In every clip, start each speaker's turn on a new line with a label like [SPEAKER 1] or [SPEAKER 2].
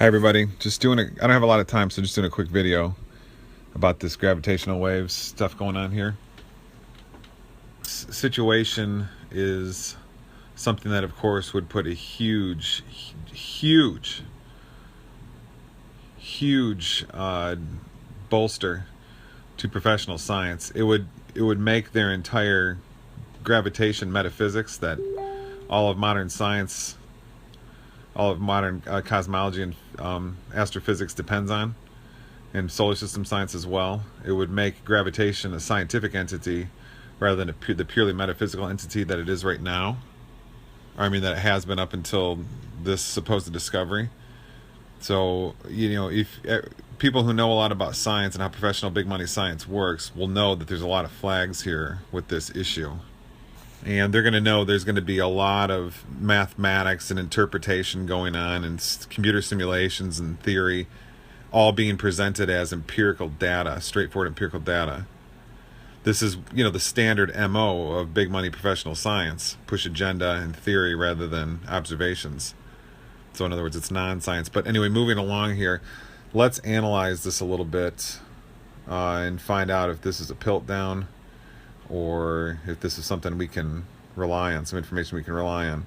[SPEAKER 1] Hi everybody, I don't have a lot of time, so just doing a quick video about this gravitational waves stuff going on here. Situation is something that of course would put a huge bolster to professional science. It would make their entire gravitation metaphysics that all of modern science, all of modern cosmology and astrophysics depends on, and solar system science as well. It would make gravitation a scientific entity rather than the purely metaphysical entity that it is right now. Or, I mean, that it has been up until this supposed discovery. So, if people who know a lot about science and how professional big money science works will know that there's a lot of flags here with this issue. And they're going to know there's going to be a lot of mathematics and interpretation going on, and computer simulations and theory all being presented as empirical data, straightforward empirical data. This is, the standard MO of big money professional science: push agenda and theory rather than observations. So in other words, it's non-science. But anyway, moving along here, let's analyze this a little bit and find out if this is a piltdown, or if this is something we can rely on, some information we can rely on.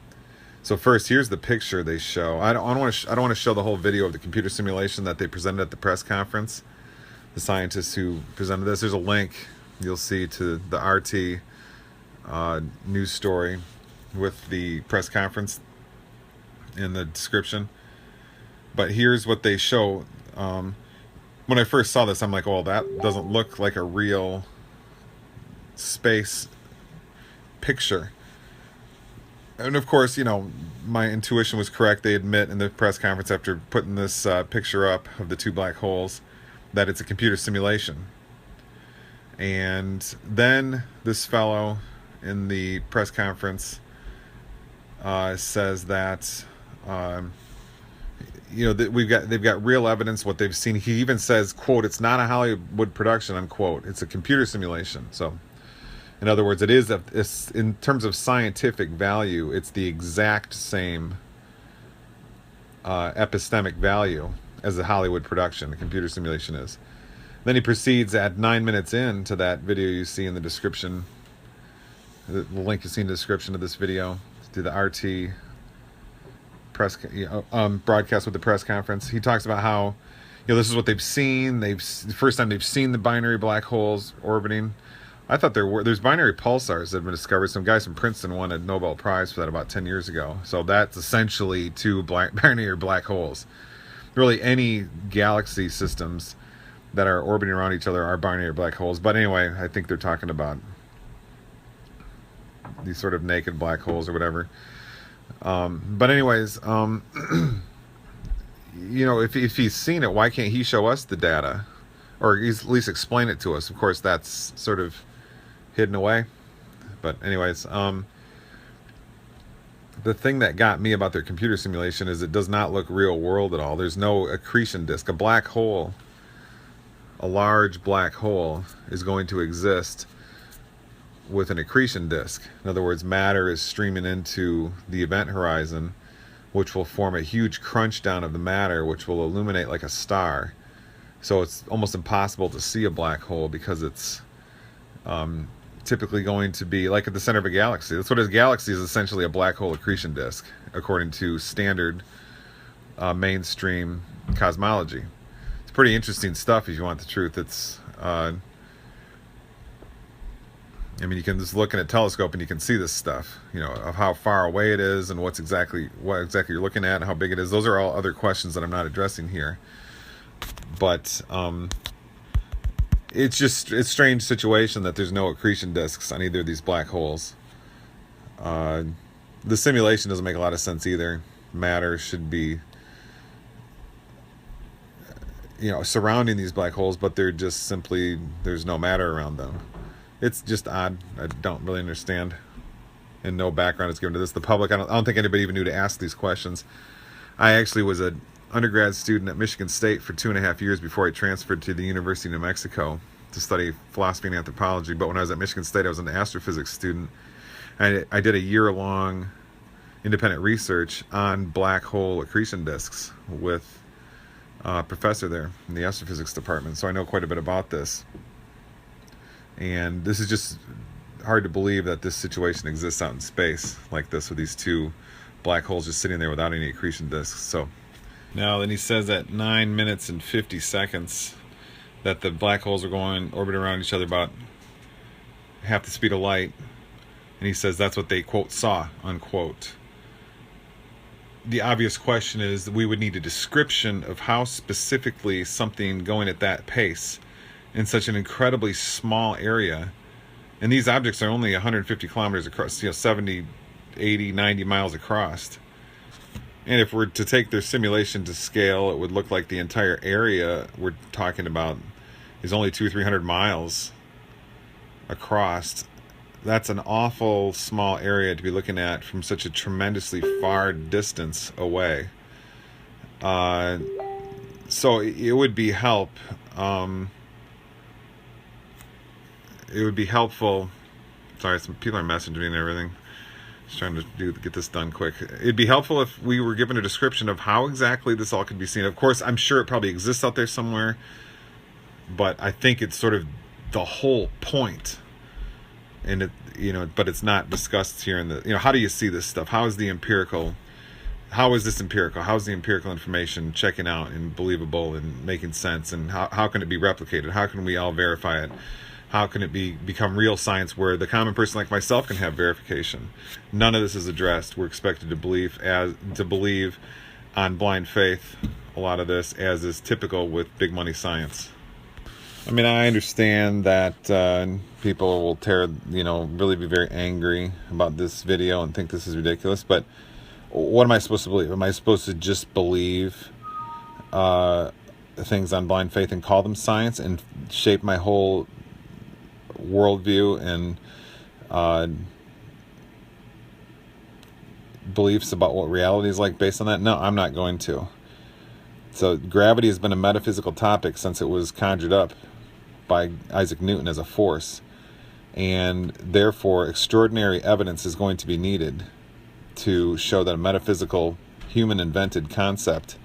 [SPEAKER 1] So first, here's the picture they show. I don't want to show the whole video of the computer simulation that they presented at the press conference. The scientists who presented this. There's a link you'll see to the RT news story with the press conference in the description. But here's what they show. When I first saw this, I'm like, oh, that doesn't look like a real space picture. And of course, my intuition was correct. They admit in the press conference after putting this picture up of the two black holes that it's a computer simulation. And then this fellow in the press conference says that they've got real evidence what they've seen. He even says, quote, "It's not a Hollywood production," unquote. It's a computer simulation. So in other words, it's in terms of scientific value, it's the exact same epistemic value as a Hollywood production, a computer simulation is. Then he proceeds at 9 minutes into that video you see in the description, the link you see in the description of this video, to the RT press broadcast with the press conference. He talks about how, this is what they've seen. The first time they've seen the binary black holes orbiting. I thought there's binary pulsars that have been discovered. Some guys from Princeton won a Nobel Prize for that about 10 years ago. So that's essentially two binary black holes. Really, any galaxy systems that are orbiting around each other are binary black holes. But anyway, I think they're talking about these sort of naked black holes or whatever. But anyways, if he's seen it, why can't he show us the data? Or at least explain it to us? Of course, that's sort of hidden away. But anyways, the thing that got me about their computer simulation is it does not look real world at all. There's no accretion disk. A black hole, a large black hole, is going to exist with an accretion disk. In other words, matter is streaming into the event horizon, which will form a huge crunch down of the matter, which will illuminate like a star. So it's almost impossible to see a black hole because it's typically going to be like at the center of a galaxy. That's what a galaxy is, essentially a black hole accretion disk, according to standard mainstream cosmology. It's pretty interesting stuff if you want the truth. It's you can just look in a telescope and you can see this stuff, of how far away it is and what exactly you're looking at and how big it is. Those are all other questions that I'm not addressing here. But it's a strange situation that there's no accretion disks on either of these black holes. The simulation doesn't make a lot of sense either. Matter should be, surrounding these black holes, but they're just simply, there's no matter around them. It's just odd. I don't really understand. And no background is given to this. The public, I don't think anybody even knew to ask these questions. I actually was an undergrad student at Michigan State for 2.5 years before I transferred to the University of New Mexico to study philosophy and anthropology. But when I was at Michigan State, I was an astrophysics student. I did a year-long independent research on black hole accretion disks with professor there in the astrophysics department, so I know quite a bit about this. And this is just hard to believe that this situation exists out in space like this, with these two black holes just sitting there without any accretion disks. So now then he says at 9 minutes and 50 seconds that the black holes are going orbiting around each other about half the speed of light, and he says that's what they, quote, saw, unquote. The obvious question is, we would need a description of how specifically something going at that pace in such an incredibly small area, and these objects are only 150 kilometers across, 70, 80, 90 miles across. And if we're to take their simulation to scale, it would look like the entire area we're talking about is only 200-300 miles across. That's an awful small area to be looking at from such a tremendously far distance away. So it would be it would be helpful. Sorry, some people are messaging me and everything. Just trying to get this done quick. It'd be helpful if we were given a description of how exactly this all could be seen. Of course, I'm sure it probably exists out there somewhere, but I think it's sort of the whole point. And it, but it's not discussed here in the, how do you see this stuff? How is this empirical? How is the empirical information checking out and believable and making sense? And how can it be replicated? How can we all verify it? How can it become real science where the common person like myself can have verification? None of this is addressed. We're expected to believe on blind faith a lot of this, as is typical with big money science. I mean, I understand that people will really be very angry about this video and think this is ridiculous, but what am I supposed to believe? Am I supposed to just believe things on blind faith and call them science and shape my whole worldview and beliefs about what reality is like based on that? No, I'm not going to. So gravity has been a metaphysical topic since it was conjured up by Isaac Newton as a force, and therefore extraordinary evidence is going to be needed to show that a metaphysical human-invented concept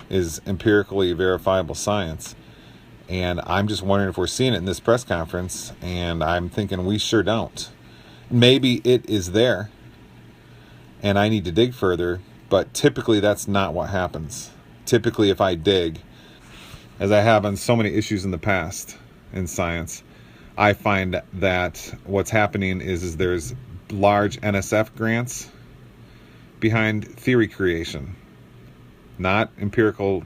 [SPEAKER 1] is empirically verifiable science. And I'm just wondering if we're seeing it in this press conference, and I'm thinking we sure don't. Maybe it is there, and I need to dig further, but typically that's not what happens. Typically, if I dig, as I have on so many issues in the past in science, I find that what's happening is there's large NSF grants behind theory creation, not empirical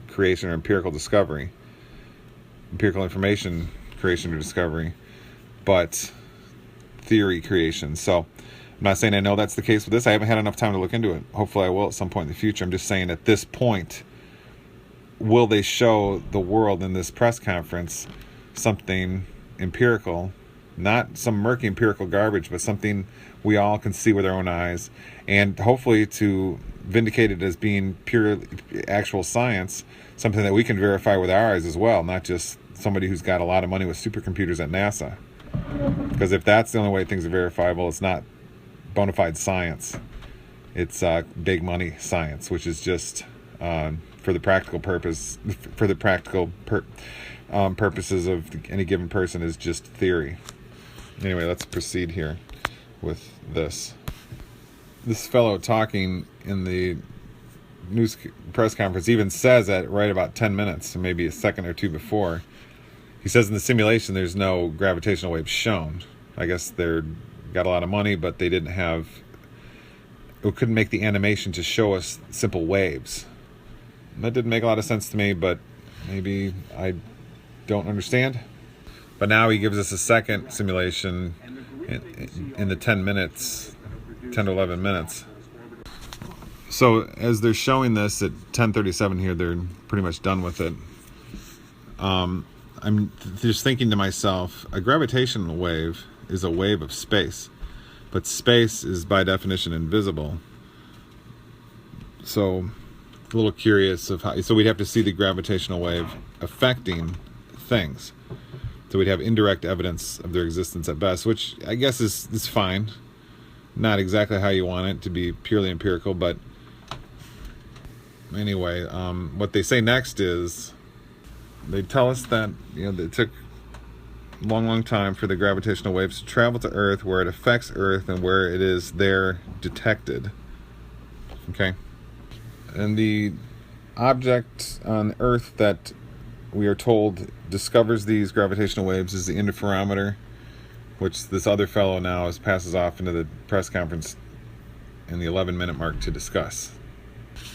[SPEAKER 1] creation or empirical discovery, empirical information creation or discovery, but theory creation. So I'm not saying I know that's the case with this. I haven't had enough time to look into it. Hopefully I will at some point in the future. I'm just saying at this point, will they show the world in this press conference something empirical, not some murky empirical garbage, but something we all can see with our own eyes, and hopefully to vindicate it as being pure actual science, something that we can verify with our eyes as well, not just somebody who's got a lot of money with supercomputers at NASA. Because if that's the only way things are verifiable, it's not bona fide science. It's big money science, which is just for the practical purposes of any given person is just theory. Anyway, let's proceed here with this. This fellow talking in the news press conference even says at right about 10 minutes, maybe a second or two before, he says in the simulation there's no gravitational waves shown. I guess they're got a lot of money, but they couldn't make the animation to show us simple waves. And that didn't make a lot of sense to me, but maybe I don't understand. But now he gives us a second simulation in the 10 to 11 minutes. So as they're showing this at 10:37 here, they're pretty much done with it. I'm just thinking to myself, a gravitational wave is a wave of space, but space is by definition invisible. So a little curious of how, so we'd have to see the gravitational wave affecting things. So we'd have indirect evidence of their existence at best, which I guess is fine. Not exactly how you want it to be purely empirical, but anyway, what they say next is they tell us that it took a long time for the gravitational waves to travel to Earth, where it affects Earth and where it is there detected. Okay, and the object on Earth that we are told discovers these gravitational waves is the interferometer, which this other fellow now passes off into the press conference in the 11-minute mark to discuss.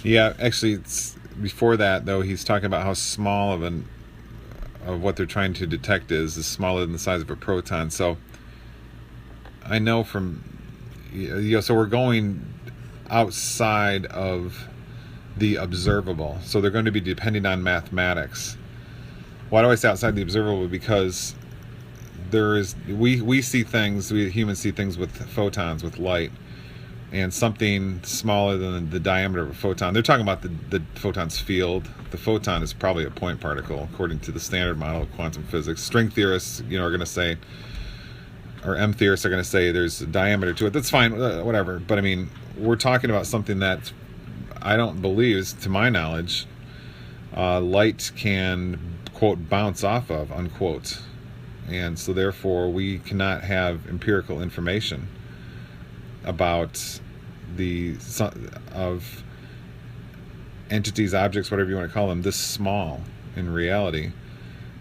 [SPEAKER 1] Yeah, actually, it's before that though. He's talking about how small of what they're trying to detect is smaller than the size of a proton. So I know from so we're going outside of the observable. So they're going to be depending on mathematics. Why do I say outside the observable? Because we see things, we humans see things with photons, with light, and something smaller than the diameter of a photon. They're talking about the photon's field. The photon is probably a point particle, according to the standard model of quantum physics. String theorists, are going to say, or M theorists are going to say there's a diameter to it. That's fine, whatever. But I mean, we're talking about something that I don't believe, to my knowledge, light can, quote, bounce off of, unquote. And so therefore we cannot have empirical information about of entities, objects, whatever you want to call them, this small in reality.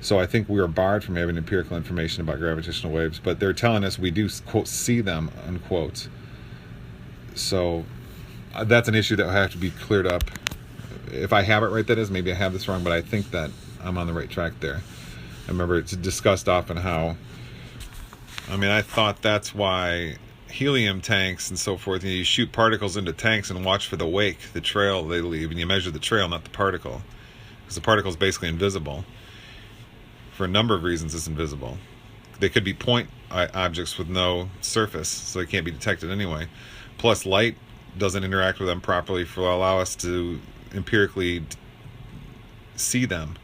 [SPEAKER 1] So I think we are barred from having empirical information about gravitational waves, but they're telling us we do, quote, see them, unquote. So that's an issue that will have to be cleared up. If I have it right, that is, maybe I have this wrong, but I think that I'm on the right track there. I remember it's discussed often how, I thought that's why helium tanks and so forth, you shoot particles into tanks and watch for the wake, the trail they leave, and you measure the trail, not the particle, because the particle is basically invisible. For a number of reasons it's invisible. They could be point objects with no surface, so they can't be detected anyway. Plus light doesn't interact with them properly to allow us to empirically see them.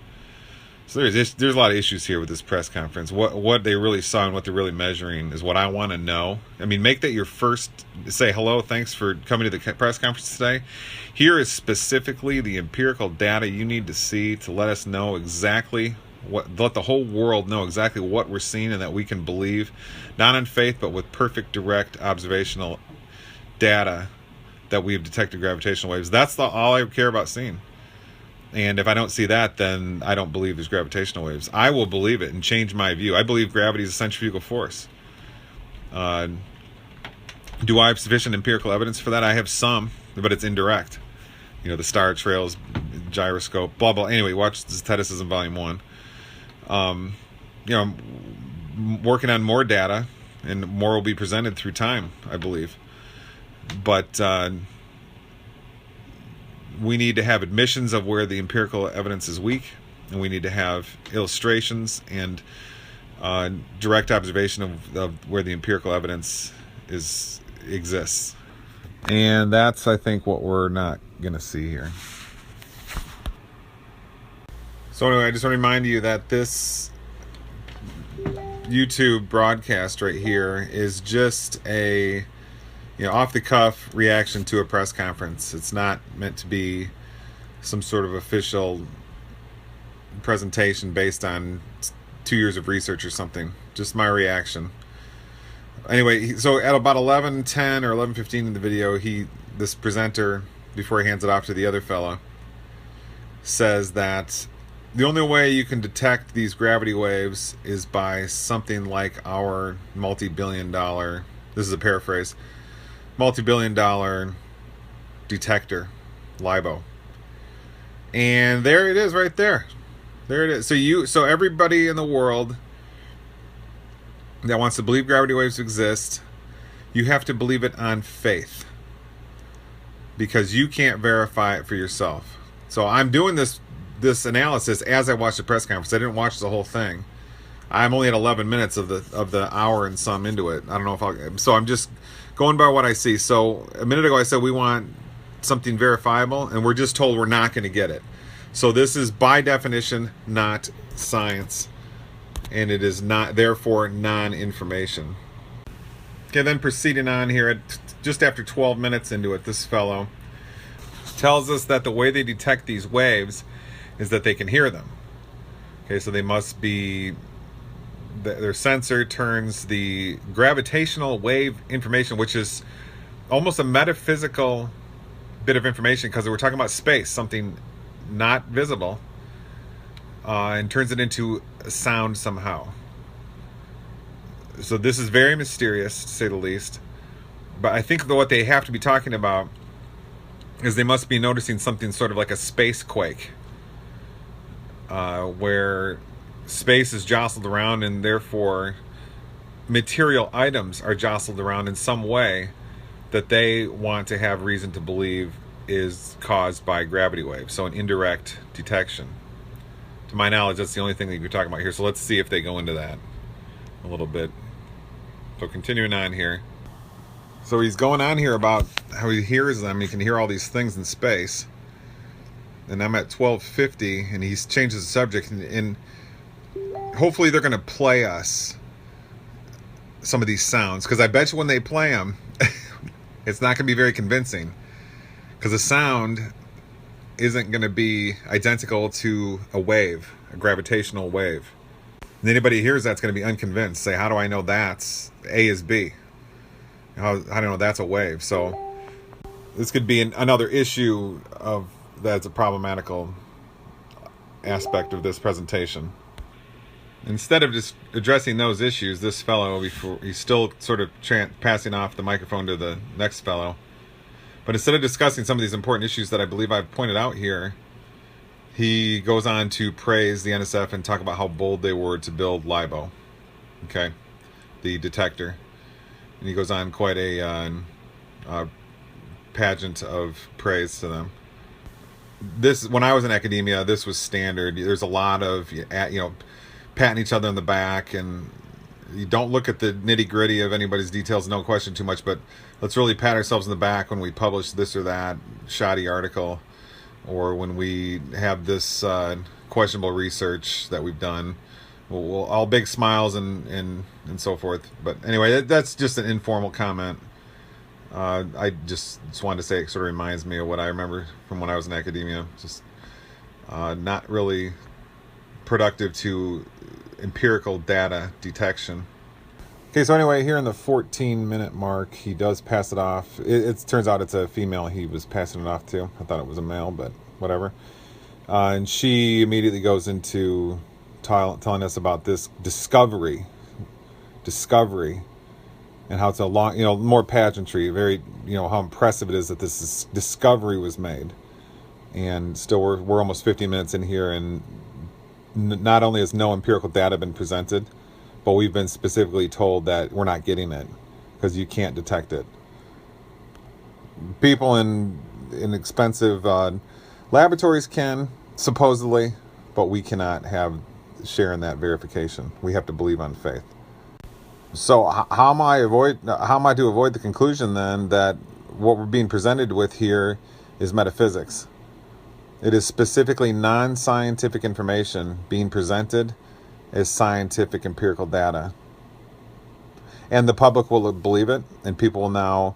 [SPEAKER 1] So there's a lot of issues here with this press conference. What they really saw and what they're really measuring is what I want to know. Make that your first, say hello, thanks for coming to the press conference today. Here is specifically the empirical data you need to see to let us know exactly let the whole world know exactly what we're seeing and that we can believe, not on faith, but with perfect direct observational data that we've detected gravitational waves. That's all I care about seeing. And if I don't see that, then I don't believe there's gravitational waves. I will believe it and change my view. I believe gravity is a centrifugal force. Do I have sufficient empirical evidence for that? I have some, but it's indirect. The star trails, gyroscope, blah, blah. Anyway, watch Zeteticism Volume 1. I'm working on more data, and more will be presented through time, I believe. But we need to have admissions of where the empirical evidence is weak, and we need to have illustrations and direct observation of where the empirical evidence exists. And that's, I think, what we're not going to see here. So anyway, I just want to remind you that this YouTube broadcast right here is just a off-the-cuff reaction to a press conference. It's not meant to be some sort of official presentation based on 2 years of research or something. Just my reaction. Anyway, so at about 11:10 or 11:15 in the video, this presenter, before he hands it off to the other fellow, says that the only way you can detect these gravity waves is by something like our multi-billion-dollar, this is a paraphrase, multi-billion-dollar detector, LIBO. And there it is right there. There it is. So everybody in the world that wants to believe gravity waves exist, you have to believe it on faith, because you can't verify it for yourself. So I'm doing this analysis as I watch the press conference. I didn't watch the whole thing. I'm only at 11 minutes of the hour and some into it. I don't know so I'm just going by what I see. So a minute ago I said we want something verifiable, and we're just told we're not going to get it. So this is by definition not science, and it is not, therefore, non-information. Okay, then proceeding on here, just after 12 minutes into it, this fellow tells us that the way they detect these waves is that they can hear them. Okay, so they must be, their sensor turns the gravitational wave information, which is almost a metaphysical bit of information because we're talking about space, something not visible, and turns it into sound somehow. So this is very mysterious, to say the least. But I think that what they have to be talking about is they must be noticing something sort of like a space quake, where space is jostled around and therefore material items are jostled around in some way that they want to have reason to believe is caused by gravity waves. So an indirect detection. To my knowledge, that's the only thing that you're talking about here. So let's see if they go into that a little bit. So continuing on here. So he's going on here about how he hears them. He can hear all these things in space. And I'm at 1250, and he's changed the subject. And hopefully they're going to play us some of these sounds. Because I bet you when they play them, it's not going to be very convincing. Because the sound isn't going to be identical to a wave, a gravitational wave. And anybody who hears that's going to be unconvinced. Say, how do I know that's A is B? How do I know that's a wave? So this could be another issue of that's a problematical aspect of this presentation. Instead of just addressing those issues, this fellow, he's still sort of passing off the microphone to the next fellow. But instead of discussing some of these important issues that I believe I've pointed out here, he goes on to praise the NSF and talk about how bold they were to build LIBO, okay, the detector. And he goes on quite a pageant of praise to them. This, when I was in academia, this was standard. There's a lot of, patting each other on the back, and you don't look at the nitty-gritty of anybody's details, no question too much, but let's really pat ourselves in the back when we publish this or that shoddy article, or when we have this questionable research that we've done. We'll all big smiles and so forth. But anyway, that's just an informal comment. I just wanted to say it sort of reminds me of what I remember from when I was in academia. Just not really productive to empirical data detection. Okay, so anyway, here in the 14-minute mark, he does pass it off. It turns out it's a female he was passing it off to. I thought it was a male, but whatever. And she immediately goes into telling us about this discovery, and how it's a long, more pageantry, very, how impressive it is that this discovery was made. And still, we're almost 50 minutes in here, and not only has no empirical data been presented, but we've been specifically told that we're not getting it because you can't detect it. People in expensive laboratories can, supposedly, but we cannot share in that verification. We have to believe on faith. So how am I to avoid the conclusion then that what we're being presented with here is metaphysics? It is specifically non-scientific information being presented as scientific empirical data. And the public will believe it, and people will now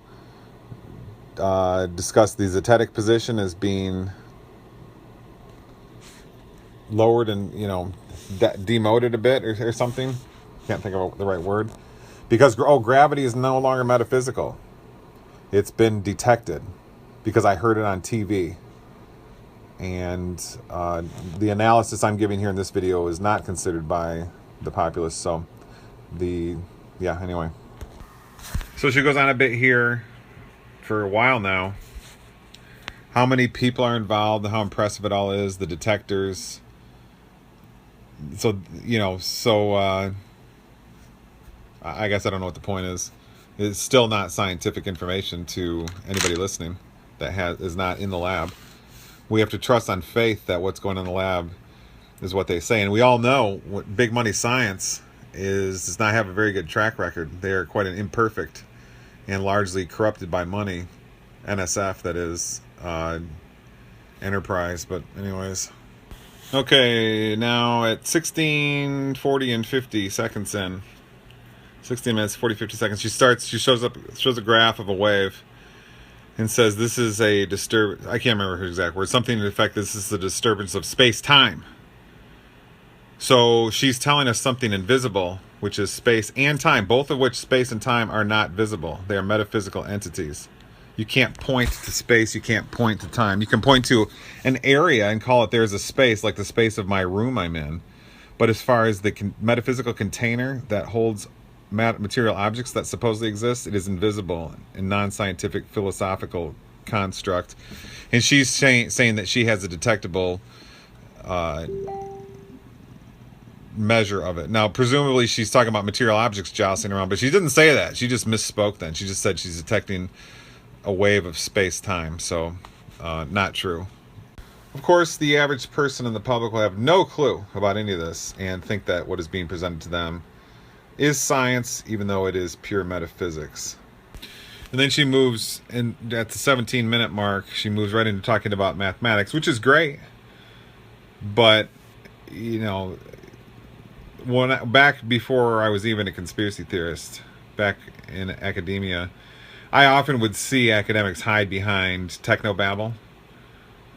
[SPEAKER 1] discuss the Zetetic position as being lowered and, demoted a bit or something. Can't think of the right word. Because, gravity is no longer metaphysical. It's been detected because I heard it on TV. And the analysis I'm giving here in this video is not considered by the populace. So anyway. So she goes on a bit here for a while now. How many people are involved, how impressive it all is, the detectors. So, I guess I don't know what the point is. It's still not scientific information to anybody listening that is not in the lab. We have to trust on faith that what's going on in the lab is what they say. And we all know what big money science does not have a very good track record. They are quite an imperfect and largely corrupted by money. NSF, that is, enterprise. But anyways. Okay, now at 16:40 and 50 seconds in. 16 minutes, 50 seconds. She shows a graph of a wave. and says this is a I can't remember her exact words, something to the effect this is a disturbance of space-time. So she's telling us something invisible, which is space and time, both of which space and time are not visible. They are metaphysical entities. You can't point to space, you can't point to time. You can point to an area and call it there's a space, like the space of my room I'm in. But as far as the metaphysical container that holds material objects that supposedly exist, it is invisible and non-scientific philosophical construct. And she's saying that she has a detectable measure of it. Now, presumably she's talking about material objects jostling around, but she didn't say that. She just misspoke then. She just said she's detecting a wave of space-time. So, not true. Of course, the average person in the public will have no clue about any of this and think that what is being presented to them is science, even though it is pure metaphysics. And then she moves, and at the 17-minute mark, she moves right into talking about mathematics, which is great. But, you know, back before I was even a conspiracy theorist, back in academia, I often would see academics hide behind technobabble.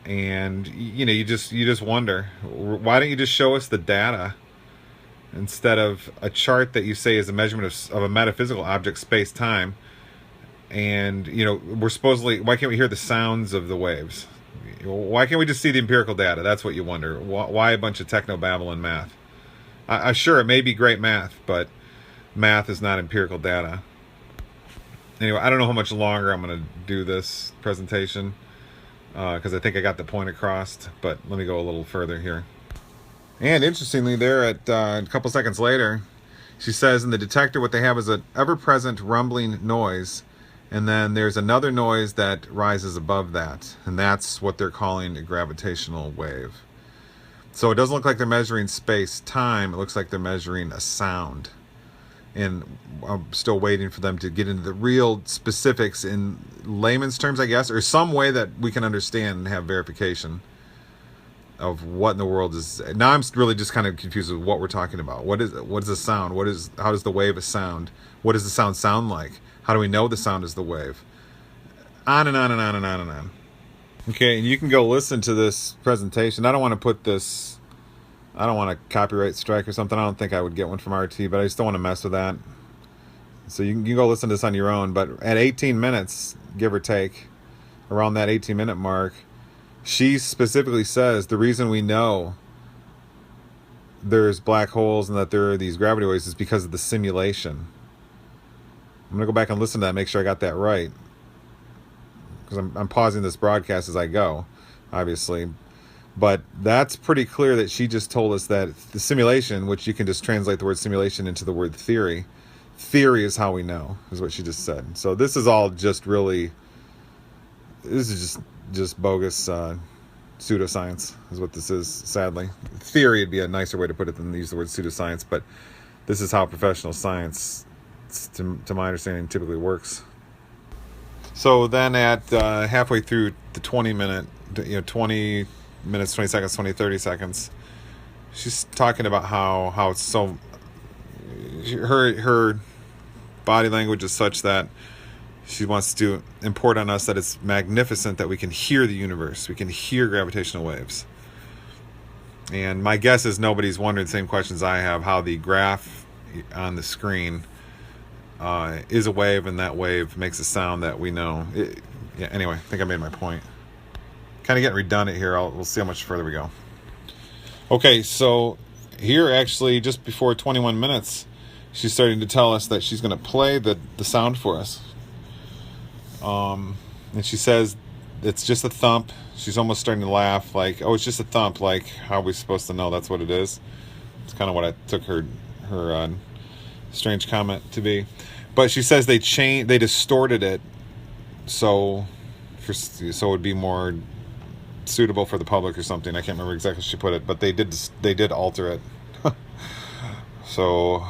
[SPEAKER 1] And you know, you just wonder, why don't you just show us the data instead of a chart that you say is a measurement of a metaphysical object, space time? And you know, we're supposedly, why can't we hear the sounds of the waves? Why can't we just see the empirical data? That's what you wonder. Why a bunch of technobabble in math? Sure, it may be great math, but math is not empirical data. Anyway, I don't know how much longer I'm going to do this presentation, because I think I got the point across, but let me go a little further here. And interestingly, there at a couple seconds later, she says in the detector what they have is an ever-present rumbling noise, and then there's another noise that rises above that, and that's what they're calling a gravitational wave. So it doesn't look like they're measuring space-time, it looks like they're measuring a sound. And I'm still waiting for them to get into the real specifics in layman's terms, I guess, or some way that we can understand and have verification of what in the world is. Now I'm really just kind of confused with what we're talking about. What is a sound? How does the wave sound? What does the sound sound like? How do we know the sound is the wave? On and on and on and on and on. Okay, and you can go listen to this presentation. I don't want a copyright strike or something. I don't think I would get one from RT, but I just don't want to mess with that. So you can go listen to this on your own. But at 18 minutes, give or take, around that 18-minute mark, she specifically says the reason we know there's black holes and that there are these gravity waves is because of the simulation. I'm going to go back and listen to that, make sure I got that right. Because I'm pausing this broadcast as I go, obviously. But that's pretty clear that she just told us that the simulation, which you can just translate the word simulation into the word theory. Theory is how we know, is what she just said. So this is all just really, this is just bogus pseudoscience is what this is, sadly. Theory would be a nicer way to put it than use the word pseudoscience, but this is how professional science, to my understanding, typically works. So then at halfway through the 20 minutes, 20 seconds, 30 seconds, she's talking about how it's so, her body language is such that she wants to import on us that it's magnificent that we can hear the universe, we can hear gravitational waves. And my guess is nobody's wondering the same questions I have, how the graph on the screen is a wave, and that wave makes a sound that we know. Anyway, I think I made my point. Kind of getting redundant here. We'll see how much further we go. Okay, so here actually, just before 21 minutes, she's starting to tell us that she's going to play the sound for us. And she says it's just a thump. She's almost starting to laugh, like, oh, it's just a thump. Like, how are we supposed to know that's what it is? It's kind of what I took her strange comment to be. But she says they distorted it so it would be more suitable for the public or something. I can't remember exactly how she put it, but they did alter it. So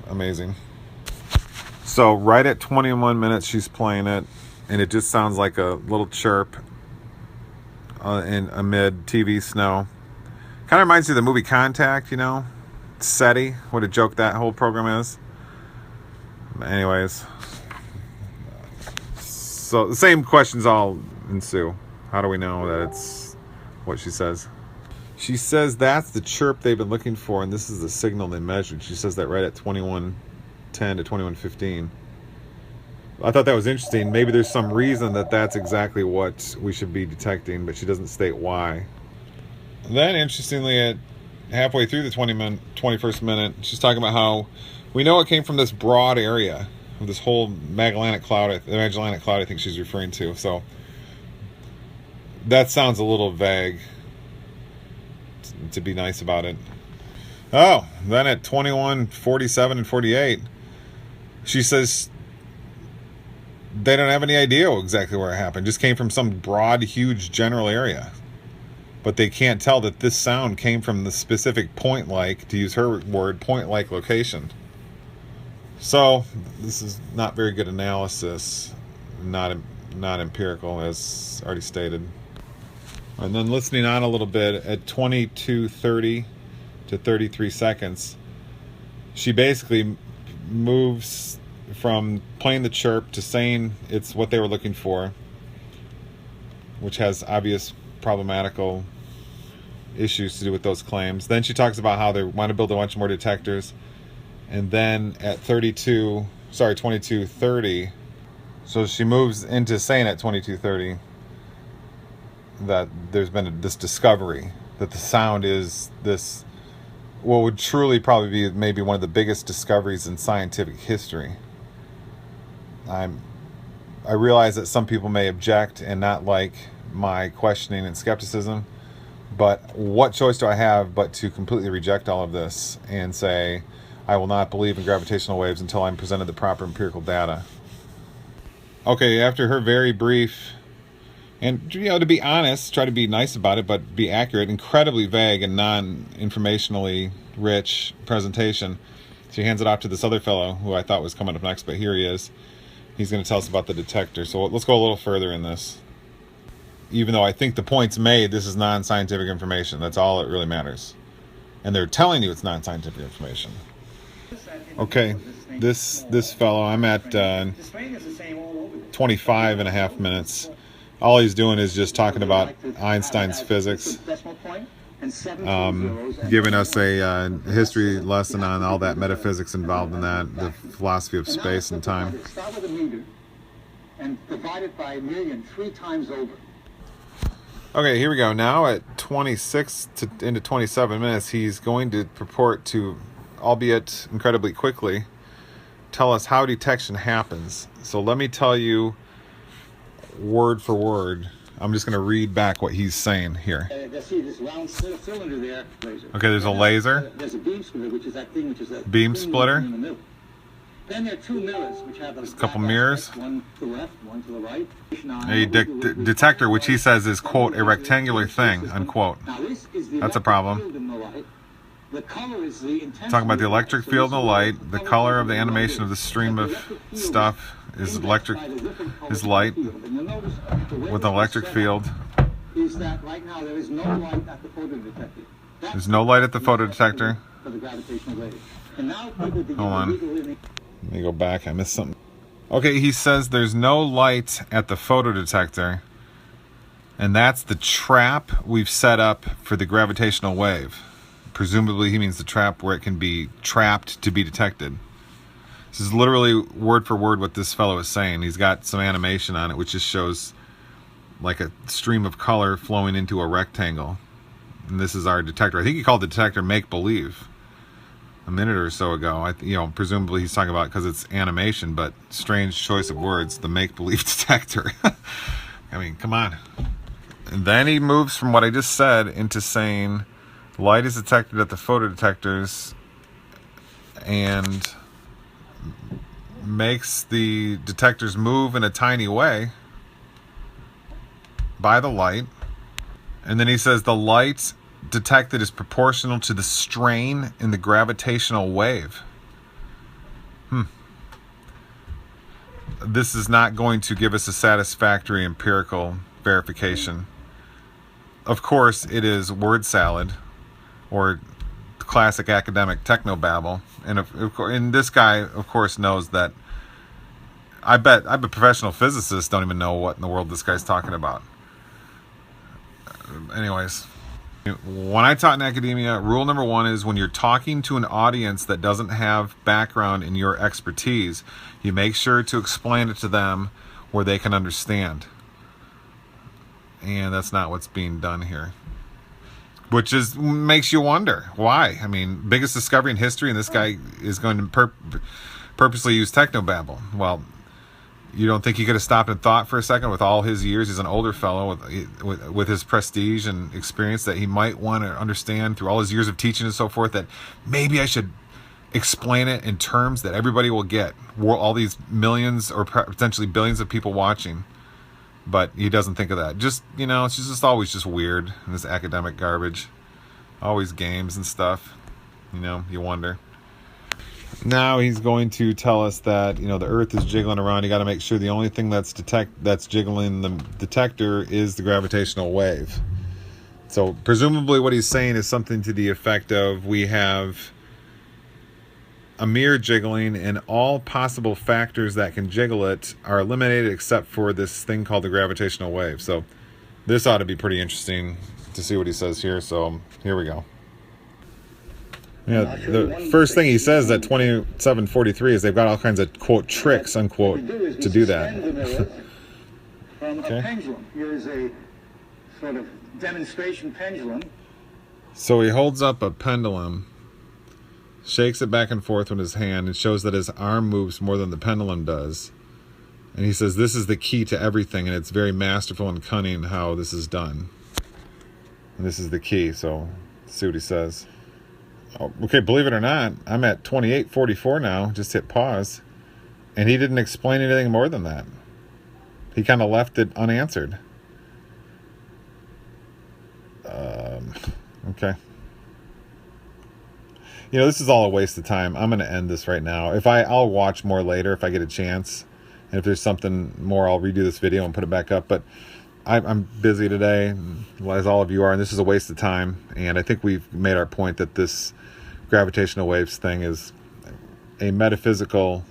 [SPEAKER 1] amazing. So right at 21 minutes she's playing it, and it just sounds like a little chirp in amid TV snow. Kind of reminds you of the movie Contact, SETI, what a joke that whole program is. Anyways, So the same questions all ensue. How do we know that it's what she says? She says that's the chirp they've been looking for, and this is the signal they measured. She says that right at 2110 to 2115. I thought that was interesting. Maybe there's some reason that that's exactly what we should be detecting, but she doesn't state why. And then, interestingly, at halfway through the 21st minute, she's talking about how we know it came from this broad area of this whole Magellanic Cloud. The Magellanic Cloud, I think she's referring to. So that sounds a little vague, to be nice about it. Oh, then at 21:47 and 48, she says they don't have any idea exactly where it happened. It just came from some broad, huge general area. But they can't tell that this sound came from the specific point-like, to use her word, point-like location. So this is not very good analysis, not empirical, as already stated. And then listening on a little bit, at 22:30 to 33 seconds, she basically moves from playing the chirp to saying it's what they were looking for, which has obvious problematical issues to do with those claims. Then she talks about how they want to build a bunch more detectors. And then at 22:30, so she moves into saying at 22:30 that there's been this discovery that the sound is this, what would truly probably be maybe one of the biggest discoveries in scientific history. I realize that some people may object and not like my questioning and skepticism, but what choice do I have but to completely reject all of this and say I will not believe in gravitational waves until I'm presented the proper empirical data? Okay, after her very brief, and to be honest, try to be nice about it, but be accurate, incredibly vague and non-informationally rich presentation, she hands it off to this other fellow who I thought was coming up next, but here he is. He's going to tell us about the detector. So let's go a little further in this. Even though I think the point's made, this is non-scientific information. That's all that really matters. And they're telling you it's non-scientific information. Okay, this fellow, I'm at 25 and a half minutes. All he's doing is just talking about Einstein's physics, giving us a history lesson on all that metaphysics involved in that, the philosophy of space and time.
[SPEAKER 2] And divided by a million 3 times over.
[SPEAKER 1] Okay, here we go. Now at 26 into 27 minutes, he's going to purport to, albeit incredibly quickly, tell us how detection happens. So let me tell you word for word. I'm just going to read back what he's saying here.
[SPEAKER 2] See this round cylinder there. Laser.
[SPEAKER 1] Okay, there's a laser.
[SPEAKER 2] There's a beam splitter, which is that thing which is that
[SPEAKER 1] beam splitter.
[SPEAKER 2] In the middle. Then there are 2 mirrors, which have a
[SPEAKER 1] couple mirrors.
[SPEAKER 2] One to the left, one to the right.
[SPEAKER 1] A detector, which he says is, quote, a rectangular thing, unquote. That's a problem. Talking about the electric field and the light. The color of the animation of the stream of stuff is light with an electric field.
[SPEAKER 2] Is that right now there is no light at the photodetector.
[SPEAKER 1] There's no light at the photodetector.
[SPEAKER 2] For the gravitational wave. And now people begin.
[SPEAKER 1] Hold on. Let me go back. I missed something. Okay, he says there's no light at the photodetector, and that's the trap we've set up for the gravitational wave. Presumably he means the trap where it can be trapped to be detected. This is literally word for word what this fellow is saying. He's got some animation on it which just shows like a stream of color flowing into a rectangle. And this is our detector. I think he called the detector make-believe a minute or so ago. Presumably he's talking about because it's animation, but strange choice of words, the make-believe detector. I mean, come on. And then he moves from what I just said into saying light is detected at the photodetectors and makes the detectors move in a tiny way by the light. And then he says the light detected is proportional to the strain in the gravitational wave. This is not going to give us a satisfactory empirical verification. Of course, it is word salad or classic academic technobabble. And this guy, of course, knows that I bet professional physicists don't even know what in the world this guy's talking about. Anyways, when I taught in academia, rule number one is when you're talking to an audience that doesn't have background in your expertise, you make sure to explain it to them where they can understand. And that's not what's being done here. Which makes you wonder why. I mean, biggest discovery in history, and this guy is going to purposely use technobabble. Well, you don't think he could have stopped and thought for a second with all his years? He's an older fellow with his prestige and experience that he might want to understand through all his years of teaching and so forth, that maybe I should explain it in terms that everybody will get. All these millions or potentially billions of people watching. But he doesn't think of that. Just, it's just always just weird in this academic garbage. Always games and stuff. You wonder. Now he's going to tell us that, the Earth is jiggling around. You got to make sure the only thing that's jiggling the detector is the gravitational wave. So presumably what he's saying is something to the effect of, we have a mirror jiggling, and all possible factors that can jiggle it are eliminated except for this thing called the gravitational wave. So this ought to be pretty interesting to see what he says here. So here we go. Yeah, the first thing he says at 2743 is they've got all kinds of, quote, tricks, unquote, to do that.
[SPEAKER 2] From a pendulum. Here's a sort of demonstration pendulum.
[SPEAKER 1] So he holds up a pendulum, shakes it back and forth with his hand, and shows that his arm moves more than the pendulum does. And he says this is the key to everything, and it's very masterful and cunning how this is done. And this is the key, so let's see what he says. Oh, okay, believe it or not, I'm at 2844 now. Just hit pause. And he didn't explain anything more than that. He kind of left it unanswered. Okay. This is all a waste of time. I'm going to end this right now. I'll watch more later if I get a chance. And if there's something more, I'll redo this video and put it back up. But I'm busy today, as all of you are, and this is a waste of time. And I think we've made our point that this gravitational waves thing is a metaphysical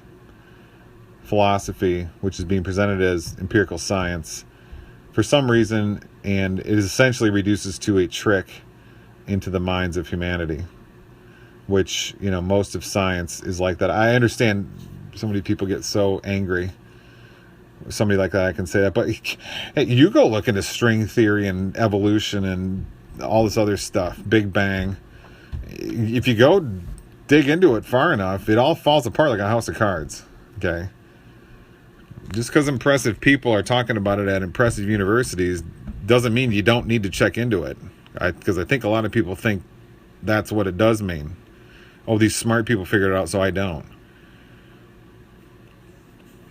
[SPEAKER 1] philosophy which is being presented as empirical science for some reason, and it essentially reduces to a trick into the minds of humanity, which, most of science is like that. I understand so many people get so angry. Somebody like that, I can say that. But hey, you go look into string theory and evolution and all this other stuff, Big Bang. If you go dig into it far enough, it all falls apart like a house of cards. Okay? Just because impressive people are talking about it at impressive universities doesn't mean you don't need to check into it. Because I think a lot of people think that's what it does mean. Oh, these smart people figured it out, so I don't.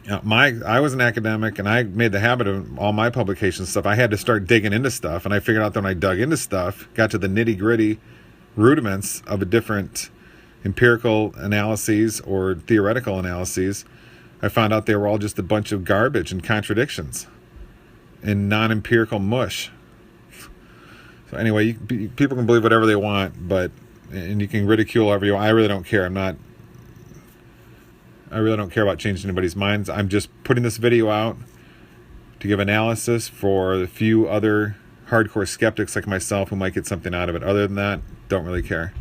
[SPEAKER 1] I was an academic, and I made the habit of all my publication stuff. I had to start digging into stuff, and I figured out that when I dug into stuff, got to the nitty-gritty rudiments of a different empirical analyses or theoretical analyses, I found out they were all just a bunch of garbage and contradictions and non-empirical mush. So anyway, people can believe whatever they want, and you can ridicule whatever you want. I really don't care. I really don't care about changing anybody's minds. I'm just putting this video out to give analysis for a few other hardcore skeptics like myself who might get something out of it. Other than that, don't really care.